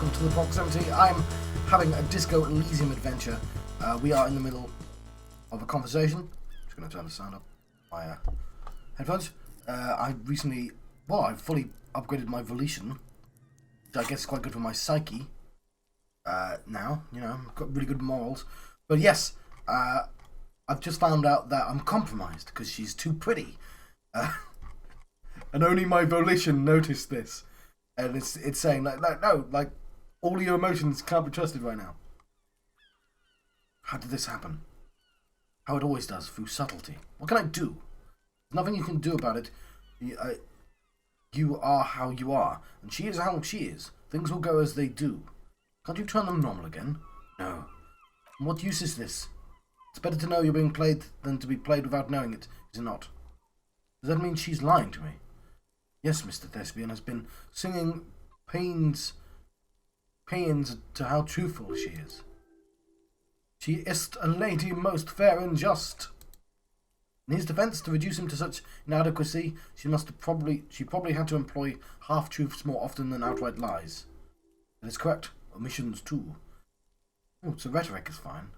welcome to the proximity. I'm having a Disco Elysium adventure. We are in the middle of a conversation. I'm just going to turn the sound up my headphones. I fully upgraded my volition, which I guess is quite good for my psyche. Now, you know, I've got really good morals. But yes, I've just found out that I'm compromised because she's too pretty. And only my volition noticed this. And it's saying, no, all your emotions can't be trusted right now. How did this happen? How it always does, through subtlety. What can I do? There's nothing you can do about it. You are how you are, and she is how she is. Things will go as they do. Can't you turn them normal again? No. And what use is this? It's better to know you're being played than to be played without knowing it, is it not? Does that mean she's lying to me? Yes, Mr. Thespian has been singing paeans to how truthful she is. She is a lady most fair and just. In his defence, to reduce him to such inadequacy, she probably had to employ half-truths more often than outright lies. That is correct. Omissions too. Oh, so rhetoric is fine.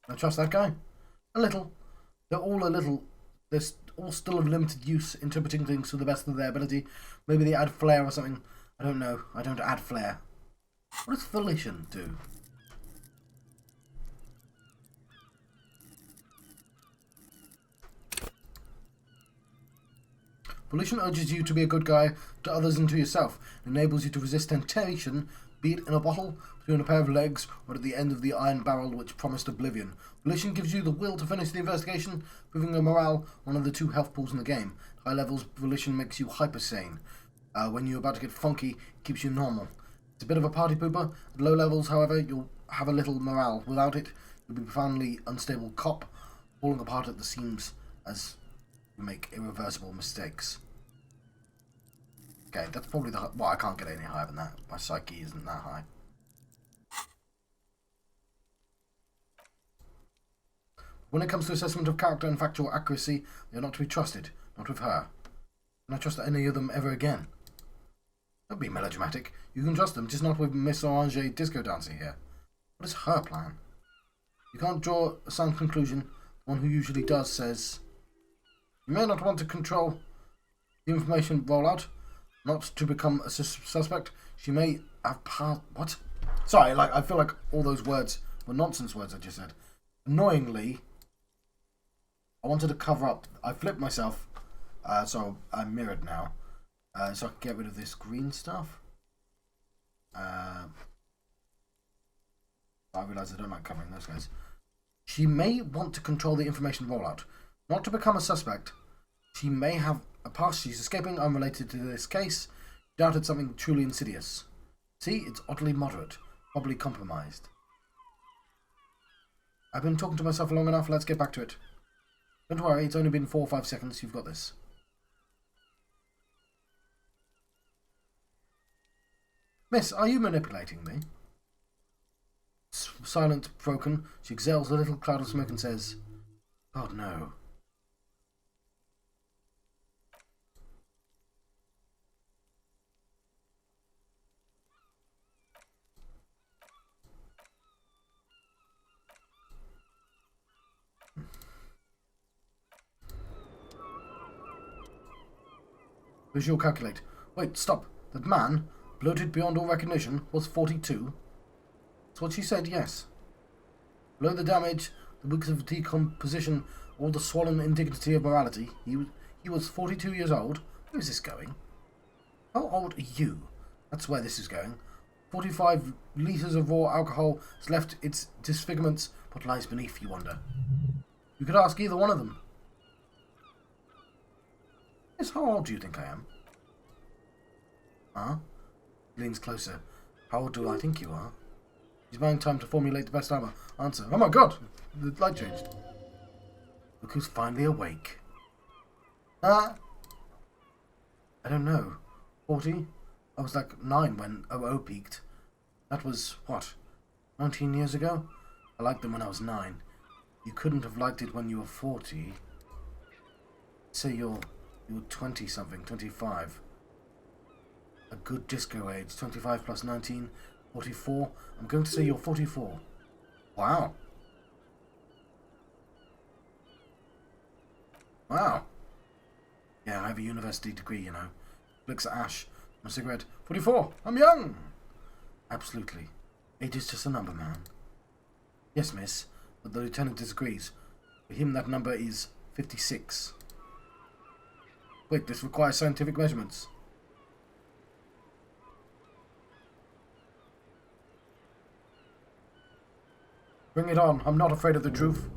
Can I trust that guy? A little. They're all still of limited use, interpreting things to the best of their ability. Maybe they add flair or something. I don't know. I don't add flair. What does volition do? Volition urges you to be a good guy to others and to yourself. It enables you to resist temptation, be it in a bottle, between a pair of legs, or at the end of the iron barrel which promised oblivion. Volition gives you the will to finish the investigation, proving your morale one of the two health pools in the game. High levels, volition makes you hyper-sane. When you're about to get funky, it keeps you normal. It's a bit of a party pooper. At low levels, however, you'll have a little morale. Without it, you'll be a profoundly unstable cop, falling apart at the seams as you make irreversible mistakes. Okay, that's probably I can't get any higher than that. My psyche isn't that high. When it comes to assessment of character and factual accuracy, they are not to be trusted. Not with her. Can I trust any of them ever again? Don't be melodramatic. You can trust them, just not with Miss Orange Disco Dancer here. What is her plan? You can't draw a sound conclusion. The one who usually does says, you may not want to control the information rollout, not to become a suspect. She may have what? Sorry, I feel like all those words were nonsense words I just said. Annoyingly, I wanted to cover up. I flipped myself, so I'm mirrored now, so I can get rid of this green stuff. I realise I don't like covering those guys. She may want to control the information rollout, not to become a suspect. She may have a past she's escaping unrelated to this case. Doubted something truly insidious. See, it's oddly moderate, probably compromised. I've been talking to myself long enough, let's get back to it. Don't worry, it's only been 4 or 5 seconds, you've got this. Miss, are you manipulating me? Silent, broken, she exhales a little cloud of smoke and says, God, no. Visual calculate. Wait, stop. That man, bloated beyond all recognition, was 42? That's what she said, yes. Below the damage, the weeks of decomposition, all the swollen indignity of morality, he was 42 years old? Where is this going? How old are you? That's where this is going. 45 litres of raw alcohol has left its disfigurements. What lies beneath, you wonder? You could ask either one of them. Yes, how old do you think I am? Huh? He leans closer. How old do I think you are? He's buying time to formulate the best answer. Oh my god! The light changed. Look who's finally awake. I don't know. 40? I was like 9 when OO peaked. That was, what, 19 years ago? I liked them when I was 9. You couldn't have liked it when you were 40. Say you're 20-something, 25. A good disco age, 25 plus 19, 44. I'm going to say you're 44. Wow. Wow. Yeah, I have a university degree, you know. Looks at Ash. My cigarette. 44. I'm young. Absolutely. Age is just a number, man. Yes, miss. But the lieutenant disagrees. For him, that number is 56. Wait, this requires scientific measurements. Bring it on. I'm not afraid of the truth.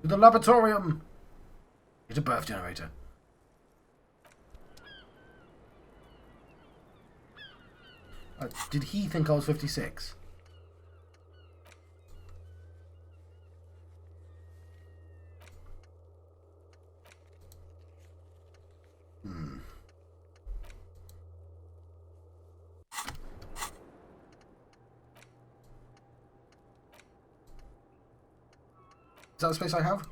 To the laboratorium. It's a birth generator. Did he think I was 56? Is that the space I have?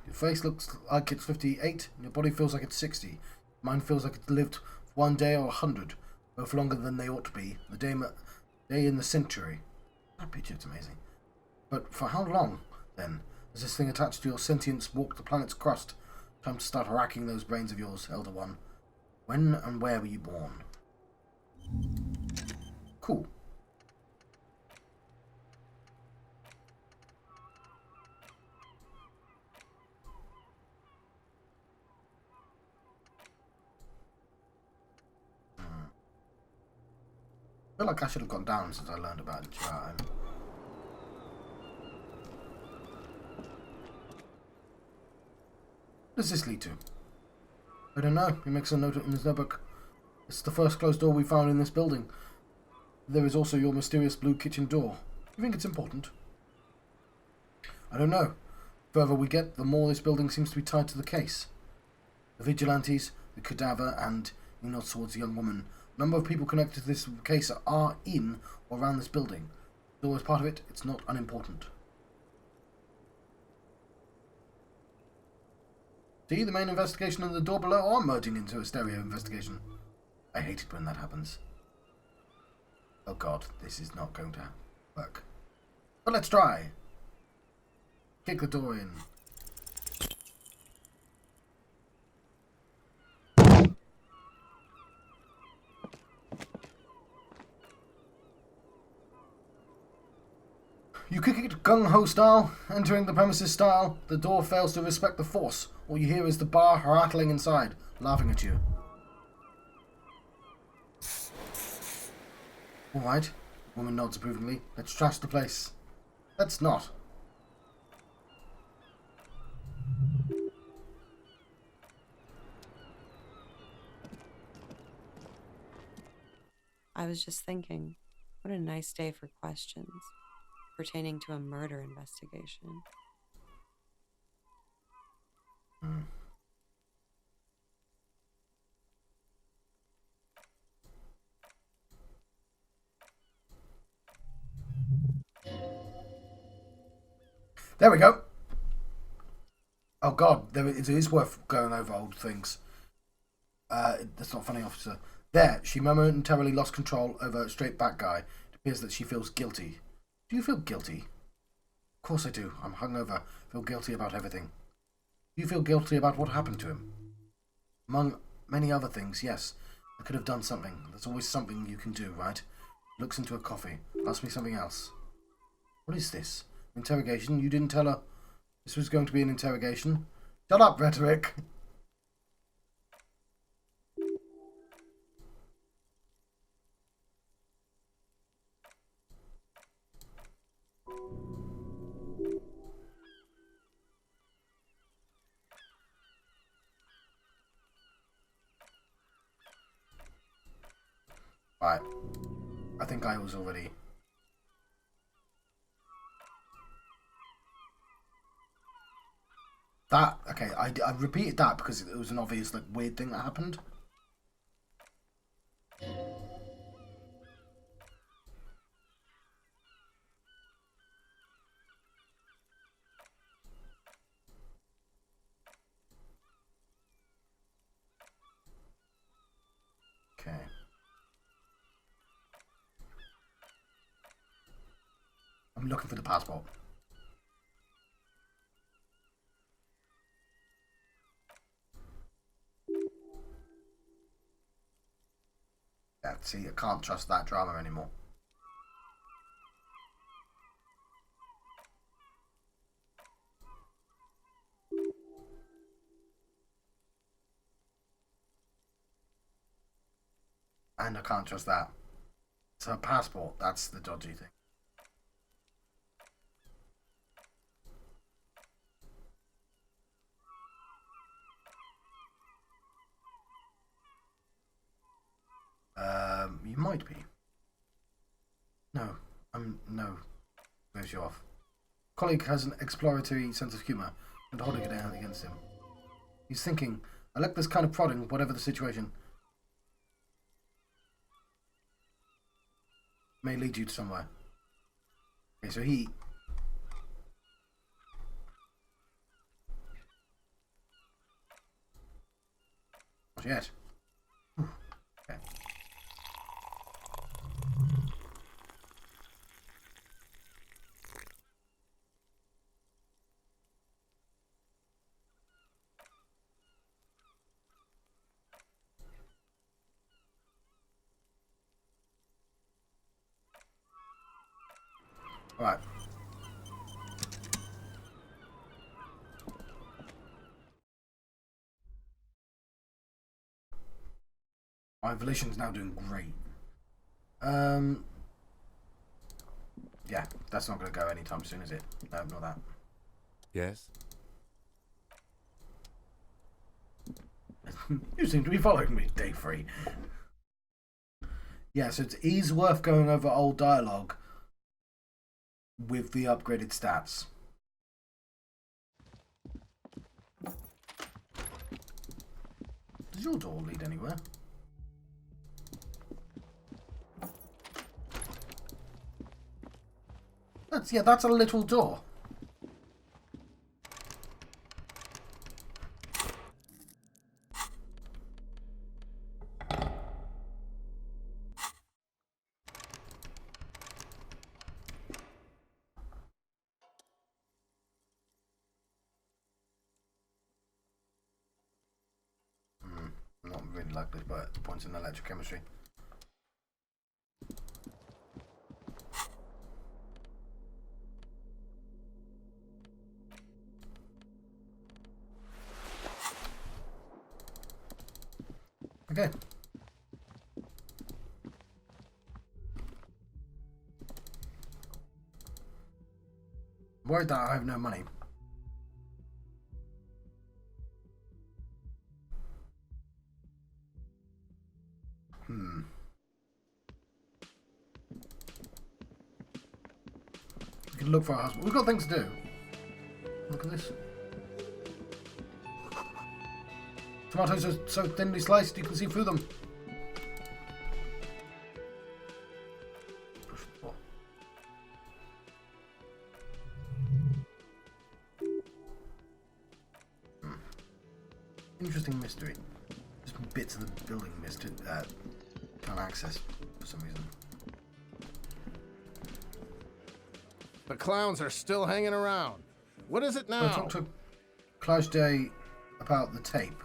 Your face looks like it's 58, and your body feels like it's 60. Mine feels like it's lived for 1 day or 100, both longer than they ought to be. The day in the century. That picture's amazing. But for how long, then, does this thing attached to your sentience walk the planet's crust? Time to start racking those brains of yours, Elder One. When and where were you born? Cool. I feel like I should have gone down since I learned about it. What does this lead to? I don't know. He makes a note in his notebook. It's the first closed door we found in this building. There is also your mysterious blue kitchen door. You think it's important? I don't know. The further we get, the more this building seems to be tied to the case. The vigilantes, the cadaver, and he nods towards the young woman. A number of people connected to this case are in or around this building. Though as part of it, it's not unimportant. See, the main investigation and the door below are merging into a stereo investigation. I hate it when that happens. Oh god, this is not going to work. But let's try. Kick the door in. You kick it gung-ho style, entering the premises style. The door fails to respect the force. All you hear is the bar rattling inside, laughing at you. Alright, the woman nods approvingly. Let's trash the place. Let's not. I was just thinking, what a nice day for questions pertaining to a murder investigation. There we go. Oh god, it is worth going over old things. That's not funny, officer. There, she momentarily lost control over a straight back guy. It appears that she feels guilty. Do you feel guilty? Of course I do. I'm hungover. Feel guilty about everything. Do you feel guilty about what happened to him? Among many other things, yes. I could have done something. There's always something you can do, right? Looks into a coffee. Ask me something else. What is this? Interrogation? You didn't tell her this was going to be an interrogation? Shut up, rhetoric! Right. I think I was already... That, okay, I repeated that because it was an obvious, like, weird thing that happened. Okay. I'm looking for the passport. Yeah, see, I can't trust that drama anymore. And I can't trust that. It's her passport. That's the dodgy thing. You might be. No. No. Where's you off? Colleague has an exploratory sense of humour and holding it down against him. He's thinking, I like this kind of prodding, whatever the situation. May lead you to somewhere. Okay, so he... Not yet. Whew. Okay. Right. My volition's now doing great. Yeah, that's not going to go anytime soon, is it? No, not that. Yes? You seem to be following me, day 3. Yeah, so it is worth going over old dialogue with the upgraded stats. Does your door lead anywhere? That's a little door. Not really like this, but the points in electro-chemistry. Okay. I'm worried that I have no money. We can look for our husband. We've got things to do. Look at this. Tomatoes are so thinly sliced you can see through them. Push the ball. Interesting mystery. Just bits of the building mystery can't access for some reason. The clowns are still hanging around. What is it now? I talked to Klaus Day about the tape.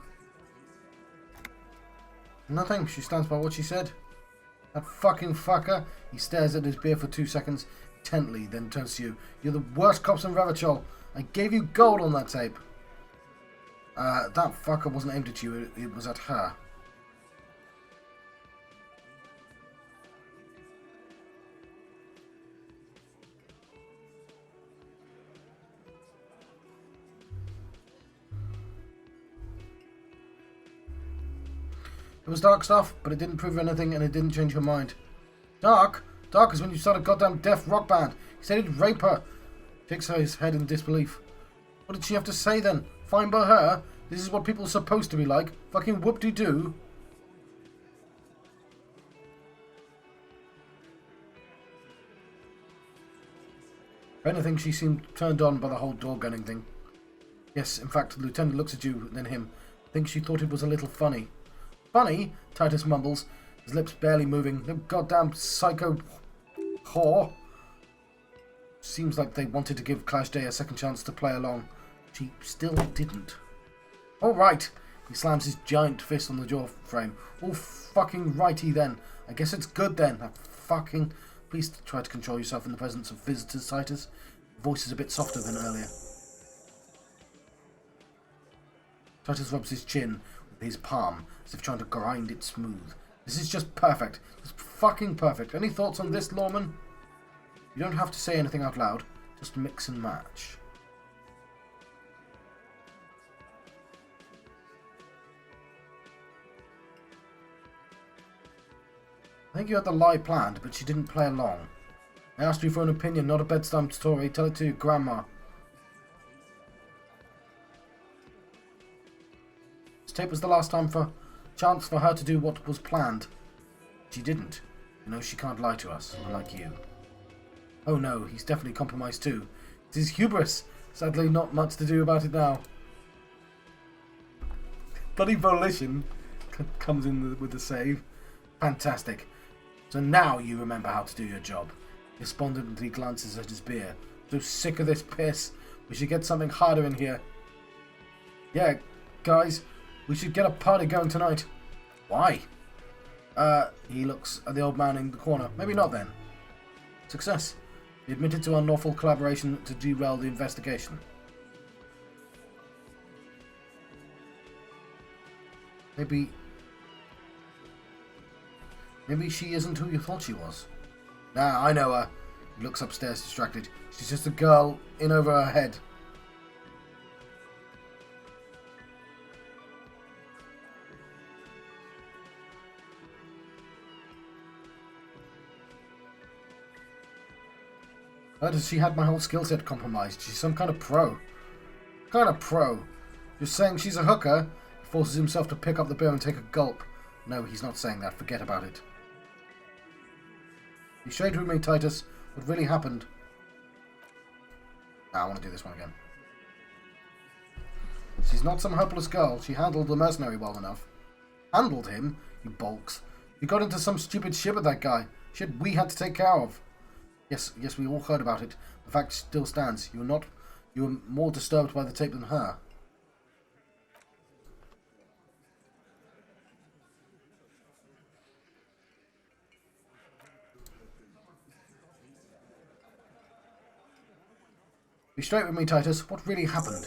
Nothing. She stands by what she said. That fucking fucker. He stares at his beer for 2 seconds, intently, then turns to you. You're the worst cops in Revachol. I gave you gold on that tape. That fucker wasn't aimed at you. It was at her. It was dark stuff, but it didn't prove anything and it didn't change her mind. Dark? Dark is when you start a goddamn death rock band. He said he'd rape her. Shakes his head in disbelief. What did she have to say then? Fine by her? This is what people are supposed to be like? Fucking whoop-de-doo? If anything, she seemed turned on by the whole door gunning thing. Yes, in fact, the lieutenant looks at you, then him. Thinks she thought it was a little funny. Funny? Titus mumbles. His lips barely moving. No goddamn psycho whore. Seems like they wanted to give Clash Day a second chance to play along. She still didn't. Alright. He slams his giant fist on the door frame. All fucking righty then. I guess it's good then. Fucking... Please try to control yourself in the presence of visitors, Titus. The voice is a bit softer than earlier. Titus rubs his chin with his palm, as if trying to grind it smooth. This is just perfect. Just fucking perfect. Any thoughts on this, Lawman? You don't have to say anything out loud. Just mix and match. I think you had the lie planned, but she didn't play along. I asked you for an opinion, not a bedtime story. Tell it to your grandma. This tape was the last chance for her to do what was planned. She didn't. You know she can't lie to us, unlike you. Oh no, he's definitely compromised too. It's his hubris. Sadly, not much to do about it now. Bloody volition comes in with the save. Fantastic. So now you remember how to do your job. Despondently glances at his beer. So sick of this piss. We should get something harder in here. Yeah, guys, we should get a party going tonight. Why? He looks at the old man in the corner. Maybe not then. Success. He admitted to unlawful collaboration to derail the investigation. Maybe she isn't who you thought she was. Nah, I know her. He looks upstairs distracted. She's just a girl in over her head. She had my whole skill set compromised. She's some kind of pro. You're saying she's a hooker? He forces himself to pick up the beer and take a gulp. No, he's not saying that. Forget about it. Be straight with me, Titus. What really happened? I want to do this one again. She's not some hopeless girl. She handled the mercenary well enough. Handled him? You bulks. You got into some stupid shit with that guy. Shit we had to take care of. Yes, we all heard about it. The fact still stands. You were more disturbed by the tape than her. Be straight with me, Titus. What really happened?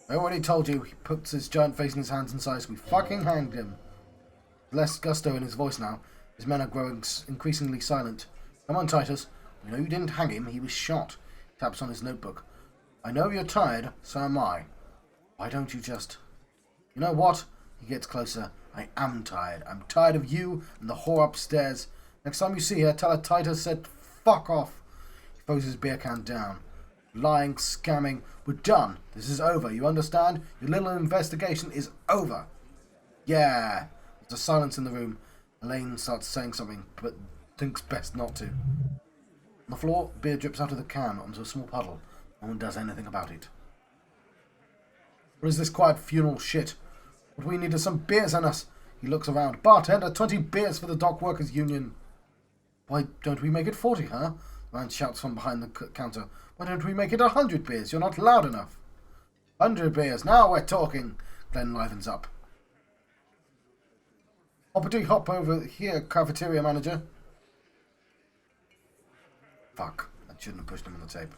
I already told you. He puts his giant face in his hands and sighs. We fucking hanged him. Less gusto in his voice now. His men are growing increasingly silent. Come on, Titus. We know you didn't hang him. He was shot. He taps on his notebook. I know you're tired. So am I. Why don't you just... You know what? He gets closer. I am tired. I'm tired of you and the whore upstairs. Next time you see her, tell her Titus said fuck off. He throws his beer can down. Lying, scamming. We're done. This is over. You understand? Your little investigation is over. Yeah. There's a silence in the room. Elaine starts saying something, but thinks best not to. On the floor, beer drips out of the can onto a small puddle. No one does anything about it. What is this quiet funeral shit? What we need is some beers in us. He looks around. Bartender, 20 beers for the Dock Workers Union. Why don't we make it 40, huh? The man shouts from behind the counter. Why don't we make it 100 beers? You're not loud enough. 100 beers. Now we're talking. Glenn livens up. Hoppity hop over here, cafeteria manager. Fuck. I shouldn't have pushed him on the tape.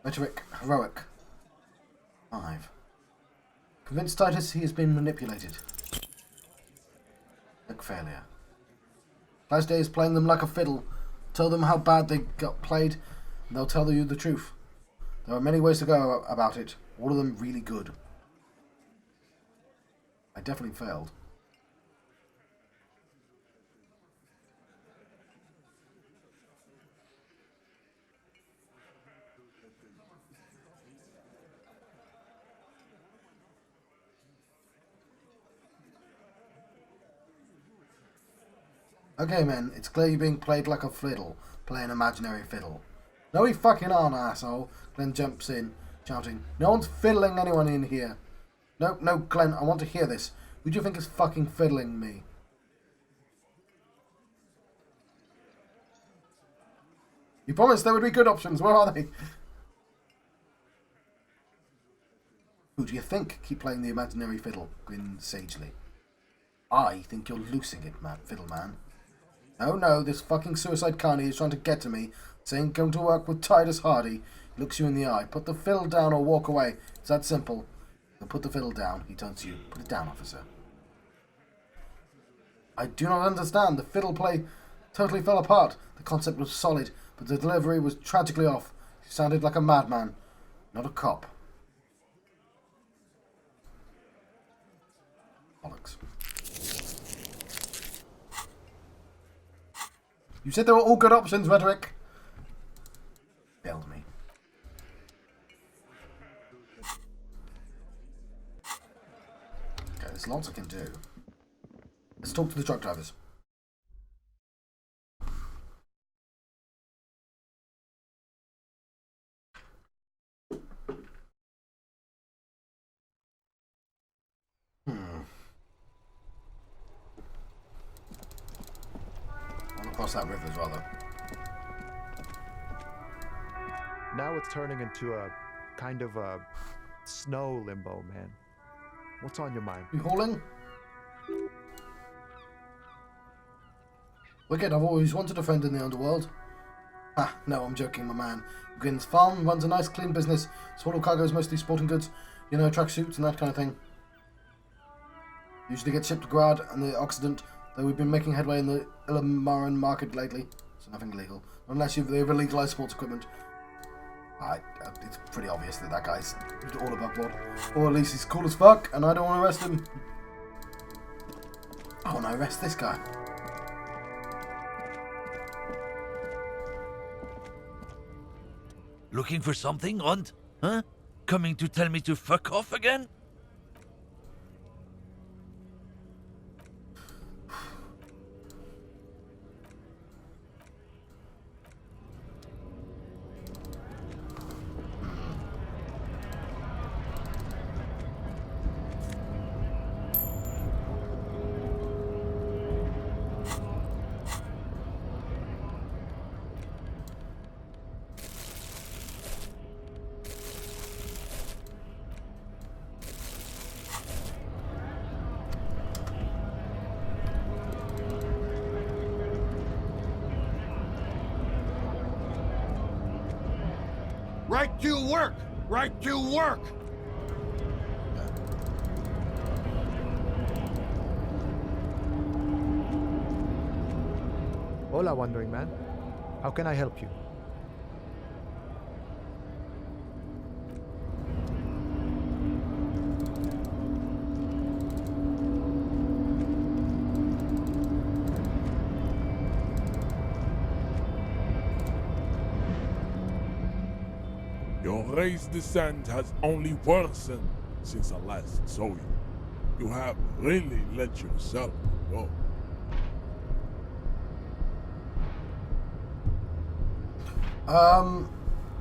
Rhetoric. Heroic. 5. Convince Titus he has been manipulated. Big failure. Clash Day is playing them like a fiddle. Tell them how bad they got played, and they'll tell you the truth. There are many ways to go about it. All of them really good. I definitely failed. Okay, men, it's clear you're being played like a fiddle. Play an imaginary fiddle. No, we fucking aren't, asshole. Glenn jumps in. shouting. No one's fiddling anyone in here. No, no, Glenn, I want to hear this. Who do you think is fucking fiddling me? You promised there would be good options. Where are they? Who do you think? Keep playing the imaginary fiddle, grinned sagely. I think you're losing it, fiddle man. No, no, this fucking suicide carny is trying to get to me, saying come to work with Titus Hardy. He looks you in the eye. Put the fiddle down or walk away. It's that simple. He'll put the fiddle down. He turns to you. Put it down, officer. I do not understand. The fiddle play totally fell apart. The concept was solid, but the delivery was tragically off. He sounded like a madman, not a cop. Bollocks. You said there were all good options, Rhetoric. Failed me. Okay, there's lots I can do. Let's talk to the truck drivers. Across that river as well, though. Now it's turning into a kind of a snow limbo, man. What's on your mind? You hauling? Wicked, I've always wanted a friend in the underworld. Ah, no, I'm joking, my man. Gwynn's farm runs a nice, clean business. Swallow cargo is mostly sporting goods, you know, tracksuits and that kind of thing. Usually get shipped to Grad and the Occident, though we've been making headway in the Elysium market lately, so nothing illegal. Unless they've illegalized sports equipment. It's pretty obvious that that guy's all above board. Or at least he's cool as fuck, and I don't want to arrest him. I want to arrest this guy. Looking for something, Hund? Huh? Coming to tell me to fuck off again? Right to work! Right to work! Hola, Wandering Man. How can I help you? Your race descent has only worsened since I last saw you. You have really let yourself go. I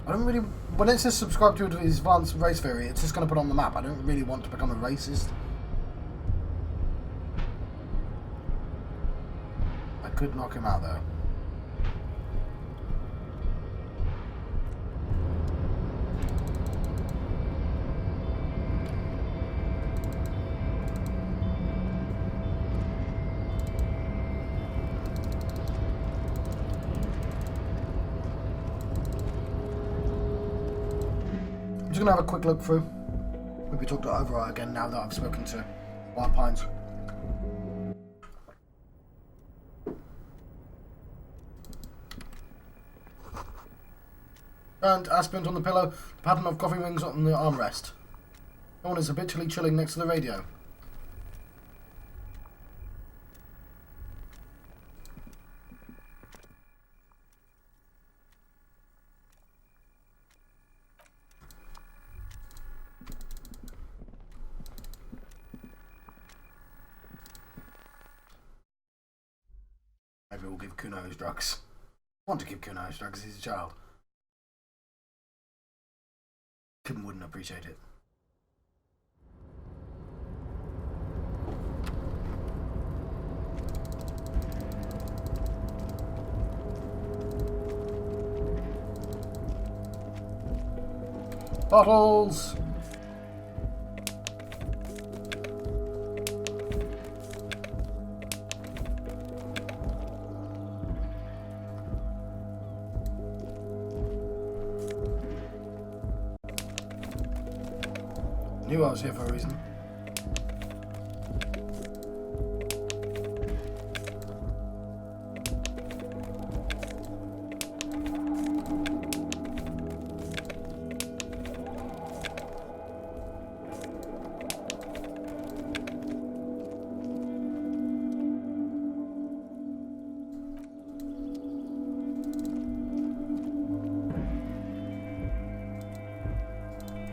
don't really... When it says subscribe to his advanced race theory, it's just going to put on the map. I don't really want to become a racist. I could knock him out, though. I'm just going to have a quick look through. Maybe talk to Overall again now that I've spoken to Wild Pines. And Aspint on the pillow, the pattern of coffee rings on the armrest. No one is habitually chilling next to the radio. Maybe we'll give Kuno his drugs. I want to give Kuno his drugs, he's a child. wouldn't appreciate it. Bottles! Knew I was here for a reason.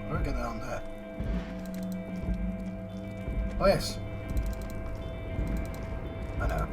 I'll get that on there. Oh yes. I know.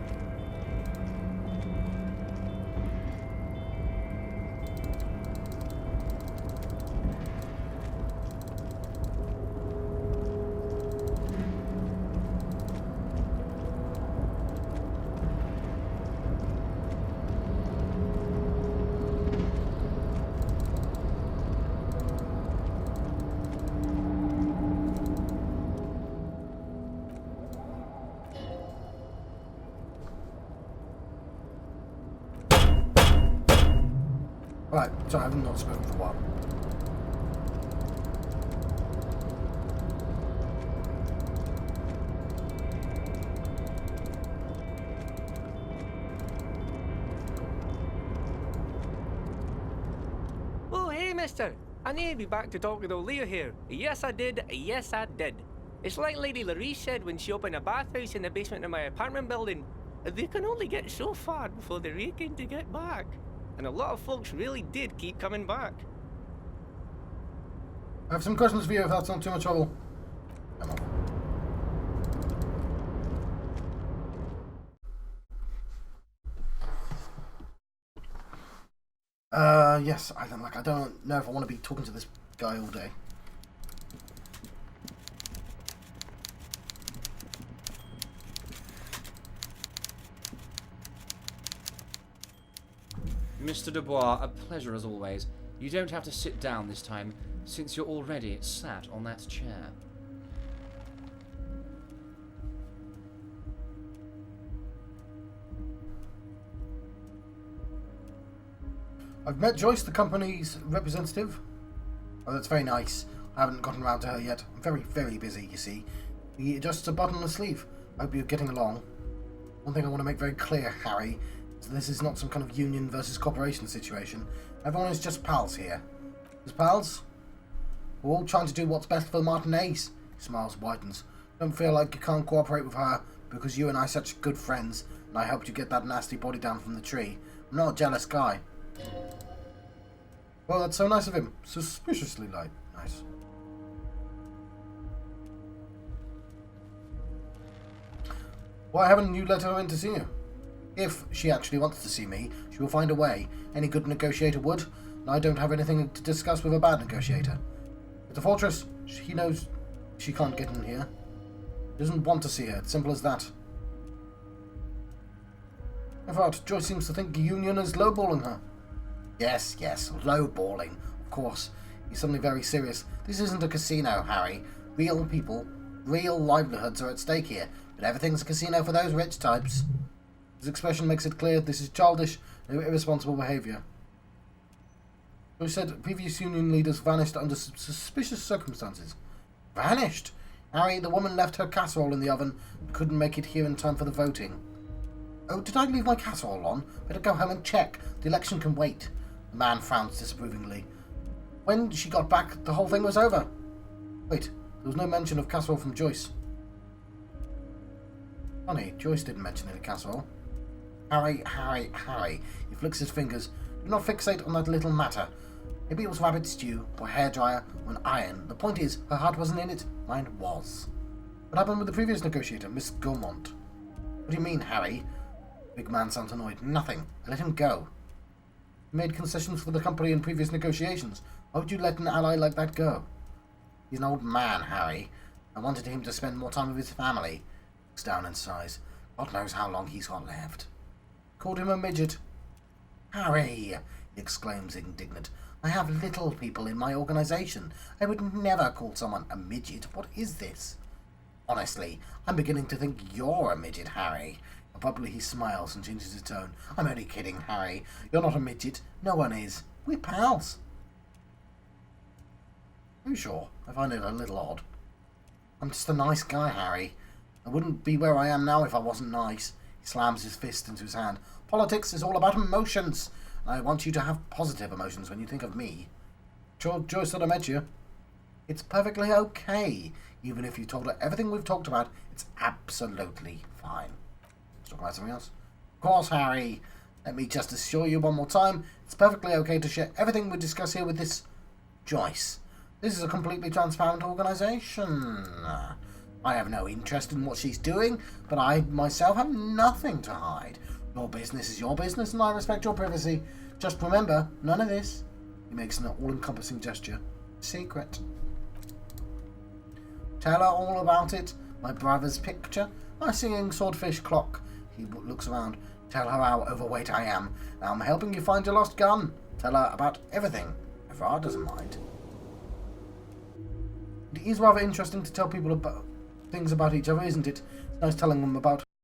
Right, so I've not spoken for a while. Oh, hey, mister. I need to be back to talk with old Leah here. Yes, I did. Yes, I did. It's like Lady Larice said when she opened a bathhouse in the basement of my apartment building. They can only get so far before they're aching to get back. And a lot of folks really did keep coming back. I have some questions for you if that's not too much trouble. Come on. Yes, I don't know if I want to be talking to this guy all day. Mr. Dubois, a pleasure as always. You don't have to sit down this time, since you're already sat on that chair. I've met Joyce, the company's representative. Oh, that's very nice. I haven't gotten around to her yet. I'm very, very busy, you see. He adjusts a button on the sleeve. I hope you're getting along. One thing I want to make very clear, Harry, is this is not some kind of union versus corporation situation. Everyone is just pals here. As pals, we're all trying to do what's best for the Martinez. He smiles, widens. Don't feel like you can't cooperate with her because you and I are such good friends, and I helped you get that nasty body down from the tree. I'm not a jealous guy. Well, that's so nice of him. Suspiciously nice. Why haven't you let her in to see you? If she actually wants to see me, she will find a way. Any good negotiator would, and I don't have anything to discuss with a bad negotiator. At the fortress, he knows she can't get in here. He doesn't want to see her. It's simple as that. In fact, Joyce seems to think the union is lowballing her. Yes, lowballing. Of course. He's suddenly very serious. This isn't a casino, Harry. Real people, real livelihoods are at stake here, but everything's a casino for those rich types. His expression makes it clear this is childish and irresponsible behaviour. So he said previous union leaders vanished under suspicious circumstances. Vanished? Harry, the woman left her casserole in the oven and couldn't make it here in time for the voting. Oh, did I leave my casserole on? Better go home and check. The election can wait. The man frowns disapprovingly. When she got back, the whole thing was over. Wait, there was no mention of casserole from Joyce. Funny, Joyce didn't mention any casserole. Harry. He flicks his fingers. Do not fixate on that little matter. Maybe it was rabbit stew, or hairdryer, or an iron. The point is, her heart wasn't in it. Mine was. What happened with the previous negotiator, Miss Gaumont? What do you mean, Harry? Big man sounds annoyed. Nothing. I let him go. He made concessions for the company in previous negotiations. Why would you let an ally like that go? He's an old man, Harry. I wanted him to spend more time with his family. Looks down and sighs. God knows how long he's got left. Called him a midget. Harry, he exclaims indignant. I have little people in my organisation. I would never call someone a midget. What is this? Honestly, I'm beginning to think you're a midget, Harry. Abruptly he smiles and changes his tone. I'm only kidding, Harry. You're not a midget. No one is. We're pals. Are you sure? I find it a little odd. I'm just a nice guy, Harry. I wouldn't be where I am now if I wasn't nice. He slams his fist into his hand. Politics is all about emotions. I want you to have positive emotions when you think of me. Sure, Joyce said I met you. It's perfectly okay. Even if you told her everything we've talked about, it's absolutely fine. Let's talk about something else. Of course, Harry. Let me just assure you one more time, it's perfectly okay to share everything we discuss here with this Joyce. This is a completely transparent organisation. I have no interest in what she's doing, but I myself have nothing to hide. Your business is your business, and I respect your privacy. Just remember, none of this. He makes an all-encompassing gesture. Secret. Tell her all about it. My brother's picture. My singing swordfish clock. He looks around. Tell her how overweight I am. I'm helping you find your lost gun. Tell her about everything. Evrard doesn't mind. It is rather interesting to tell people about things about each other, isn't it? It's nice telling them about